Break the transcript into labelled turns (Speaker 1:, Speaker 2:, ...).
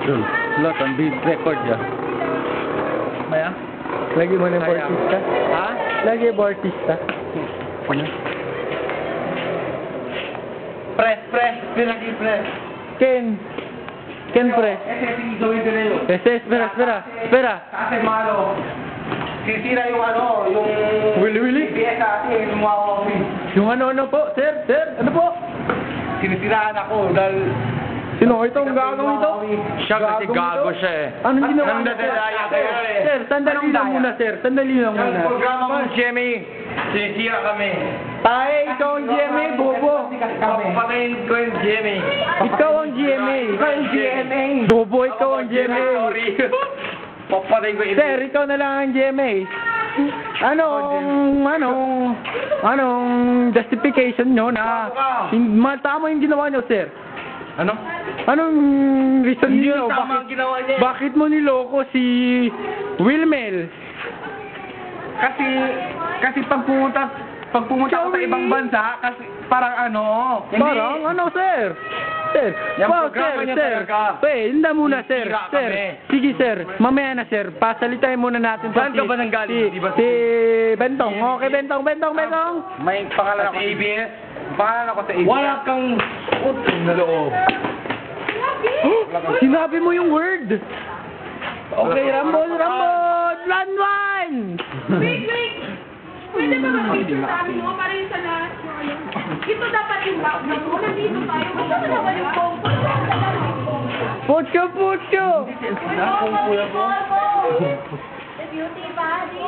Speaker 1: Yun, lot ang beat record ya.
Speaker 2: Maya?
Speaker 3: Lagi mo ng Bautista.
Speaker 2: Ha?
Speaker 3: Lagi Bautista.
Speaker 1: Ano?
Speaker 2: Press. Pinaki press.
Speaker 3: Ken press.
Speaker 2: Sige, gawin ko na yun.
Speaker 3: Espera.
Speaker 2: Kasi malo. Sisira yung yung...
Speaker 3: Willy?
Speaker 2: BS natin, yung mga office.
Speaker 3: Yung ano po? Sir? Ano po?
Speaker 2: Sinisiraan ako dahil...
Speaker 3: Sino itong gagawin ito?
Speaker 1: Siya kasi gago siya eh.
Speaker 3: Anong ginawa niya, sir?
Speaker 2: Nandadaya kayo eh.
Speaker 3: Sir, sandali lang muna, sir. Sandali lang muna.
Speaker 2: Yung programa mo, Jimmy, sinisira kami.
Speaker 3: Tayo, ikaw ang GMA, bobo.
Speaker 2: Papatayin ko yung Jimmy.
Speaker 3: Ikaw ang GMA.
Speaker 2: Ikaw yung GMA.
Speaker 3: Bobo, ikaw ang GMA.
Speaker 2: Sorry. Papatayin ko yung...
Speaker 3: Sir, ikaw na lang ang GMA. Anong justification nyo na tama yung ginawa nyo, sir?
Speaker 2: Ano?
Speaker 3: Anong reason
Speaker 2: Hindi
Speaker 3: nyo?
Speaker 2: tama ang ginawa niya.
Speaker 3: Bakit mo niloko si Wilmel?
Speaker 2: Kasi pag pumunta ako sa ibang bansa, kasi parang
Speaker 3: sir? Sir,
Speaker 2: Yung programa niya talaga.
Speaker 3: Hindi muna, sir.
Speaker 2: Sira
Speaker 3: Sir,
Speaker 2: kami.
Speaker 3: sige, sir. Mamaya na, sir. Pasalitain muna natin.
Speaker 2: Saan ka ba nanggaling? Di ba
Speaker 3: Si Bentong. Okay, Bentong.
Speaker 2: may pangalan ako sa ABS. Pangalan ako sa ABS. Wala kang utang na loob.
Speaker 3: Sinabi mo yung word. Okay, Rambol. Run one!
Speaker 4: Wait! Pwede ba mag-video sa amin mo para yung sa lahat yung Ito dapat yung background mo. Nandito tayo. Gusto ko naman yung phone ko.
Speaker 3: Pucho!
Speaker 4: The beauty body.